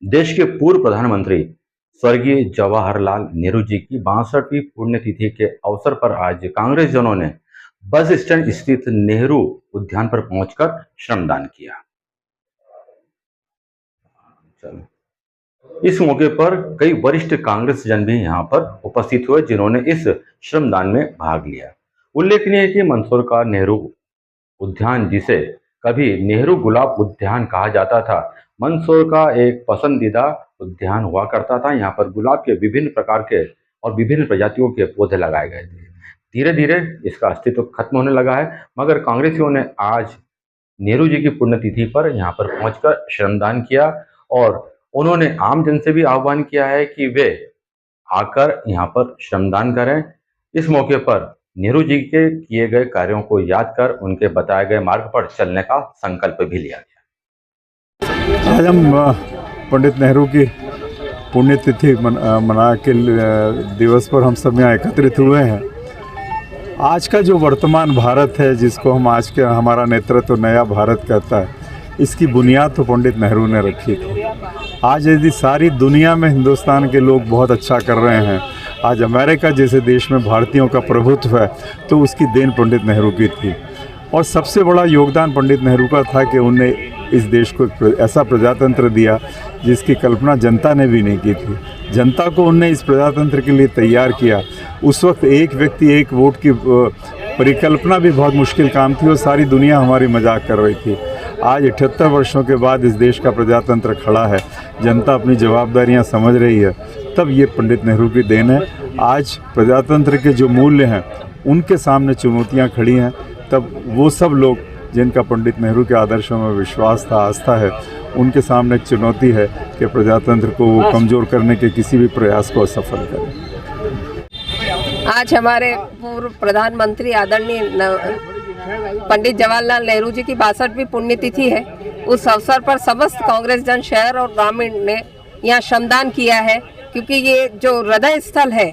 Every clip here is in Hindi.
देश के पूर्व प्रधानमंत्री स्वर्गीय जवाहरलाल नेहरू जी की 62वीं पुण्यतिथि के अवसर पर आज कांग्रेस जनों ने बस स्टैंड स्थित नेहरू उद्यान पर पहुंचकर श्रमदान किया। इस मौके पर कई वरिष्ठ कांग्रेस जन भी यहां पर उपस्थित हुए, जिन्होंने इस श्रमदान में भाग लिया। उल्लेखनीय है कि मंदसौर का नेहरू उद्यान, जिसे कभी नेहरू गुलाब उद्यान कहा जाता था, मंदसौर का एक पसंदीदा उद्यान हुआ करता था। यहाँ पर गुलाब के विभिन्न प्रकार के और विभिन्न प्रजातियों के पौधे लगाए गए थे। धीरे धीरे इसका अस्तित्व खत्म होने लगा है, मगर कांग्रेसियों ने आज नेहरू जी की पुण्यतिथि पर यहाँ पर पहुंचकर श्रमदान किया और उन्होंने आम जन से भी आह्वान किया है कि वे आकर यहाँ पर श्रमदान करें। इस मौके पर नेहरू जी के किए गए कार्यों को याद कर उनके बताए गए मार्ग पर चलने का संकल्प भी लिया गया। आज हम पंडित नेहरू की पुण्यतिथि मना के दिवस पर हम सब यहाँ एकत्रित हुए हैं। आज का जो वर्तमान भारत है, जिसको हम आज के हमारा नेतृत्व नया भारत कहता है, इसकी बुनियाद तो पंडित नेहरू ने रखी थी। आज यदि सारी दुनिया में हिंदुस्तान के लोग बहुत अच्छा कर रहे हैं, आज अमेरिका जैसे देश में भारतीयों का प्रभुत्व है, तो उसकी देन पंडित नेहरू की थी। और सबसे बड़ा योगदान पंडित नेहरू का था कि उन्हें इस देश को ऐसा प्रजातंत्र दिया जिसकी कल्पना जनता ने भी नहीं की थी। जनता को उन्हें इस प्रजातंत्र के लिए तैयार किया। उस वक्त एक व्यक्ति एक वोट की परिकल्पना भी बहुत मुश्किल काम थी और सारी दुनिया हमारी मजाक कर रही थी। आज 78 वर्षों के बाद इस देश का प्रजातंत्र खड़ा है, जनता अपनी जवाबदारियां समझ रही है, तब ये पंडित नेहरू की देन है। आज प्रजातंत्र के जो मूल्य हैं उनके सामने चुनौतियां खड़ी हैं, तब वो सब लोग जिनका पंडित नेहरू के आदर्शों में विश्वास था, आस्था है, उनके सामने एक चुनौती है कि प्रजातंत्र को वो कमज़ोर करने के किसी भी प्रयास को असफल करें। आज हमारे पूर्व प्रधानमंत्री आदरणीय पंडित जवाहरलाल नेहरू जी की 62वीं पुण्यतिथि है। उस अवसर पर समस्त कांग्रेस जन शहर और ग्रामीण ने यहाँ श्रमदान किया है, क्योंकि ये जो हृदय स्थल है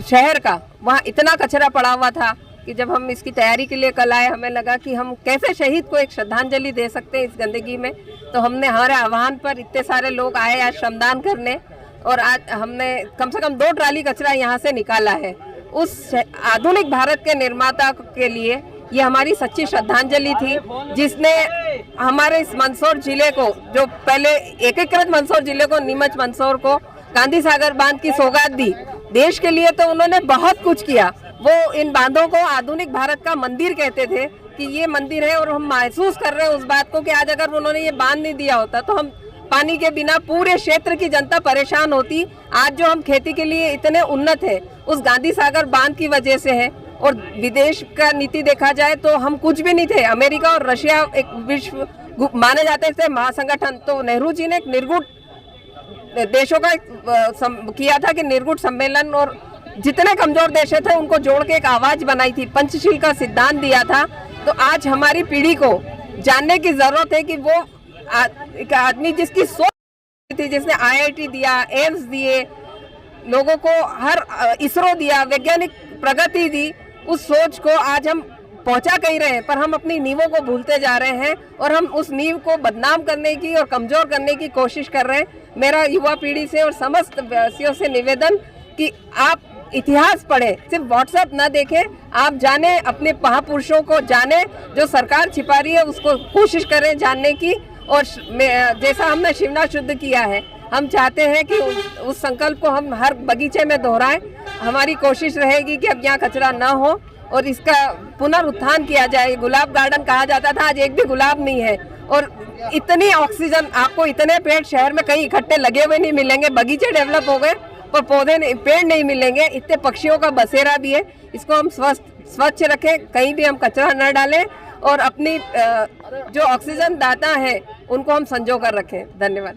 शहर का, वहाँ इतना कचरा पड़ा हुआ था कि जब हम इसकी तैयारी के लिए कल आए, हमें लगा कि हम कैसे शहीद को एक श्रद्धांजलि दे सकते हैं इस गंदगी में। तो हमने हमारे आह्वान पर इतने सारे लोग आए आज श्रमदान करने, और आज हमने कम से कम 2 ट्राली कचरा यहाँ से निकाला है। उस आधुनिक भारत के निर्माता के लिए ये हमारी सच्ची श्रद्धांजलि थी, जिसने हमारे इस मंदसौर जिले को, जो पहले एकीकृत मंदसौर जिले को, नीमच मंदसौर को गांधी सागर बांध की सौगात दी। देश के लिए तो उन्होंने बहुत कुछ किया। वो इन बांधों को आधुनिक भारत का मंदिर कहते थे कि ये मंदिर है, और हम महसूस कर रहे हैं उस बात को कि आज अगर उन्होंने ये बांध नहीं दिया होता तो हम पानी के बिना पूरे क्षेत्र की जनता परेशान होती। आज जो हम खेती के लिए इतने उन्नत है, उस गांधी सागर बांध की वजह से है। और विदेश का नीति देखा जाए तो हम कुछ भी नहीं थे। अमेरिका और रशिया एक विश्व माने जाते थे महासंगठन, तो नेहरू जी ने एक निर्गुट देशों का किया था कि निर्गुट सम्मेलन, और जितने कमजोर देश थे उनको जोड़ के एक आवाज बनाई थी, पंचशील का सिद्धांत दिया था। तो आज हमारी पीढ़ी को जानने की जरूरत है कि वो एक आदमी जिसकी सोच थी, जिसने IIT दिया, एम्स दिए, लोगों को हर इसरो दिया, वैज्ञानिक प्रगति दी, उस सोच को आज हम पहुंचा कहीं रहे हैं, पर हम अपनी नींवों को भूलते जा रहे हैं और हम उस नींव को बदनाम करने की और कमजोर करने की कोशिश कर रहे हैं। मेरा युवा पीढ़ी से और समस्त वासियों से निवेदन कि आप इतिहास पढ़ें, सिर्फ व्हाट्सएप ना देखें, आप जाने, अपने महापुरुषों को जाने, जो सरकार छिपा रही है उसको कोशिश करें जानने की। और जैसा हमने शिवना शुद्ध किया है, हम चाहते हैं कि उस संकल्प को हम हर बगीचे में दोहराएं। हमारी कोशिश रहेगी कि अब यहाँ कचरा ना हो और इसका पुनरुत्थान किया जाए। गुलाब गार्डन कहा जाता था, आज एक भी गुलाब नहीं है। और इतनी ऑक्सीजन, आपको इतने पेड़ शहर में कहीं इकट्ठे लगे हुए नहीं मिलेंगे। बगीचे डेवलप हो गए पर पौधे नहीं, पेड़ नहीं मिलेंगे। इतने पक्षियों का बसेरा भी है। इसको हम स्वच्छ रखें, कहीं भी हम कचरा न डालें और अपनी जो ऑक्सीजन दाता है उनको हम संजो कर रखें। धन्यवाद।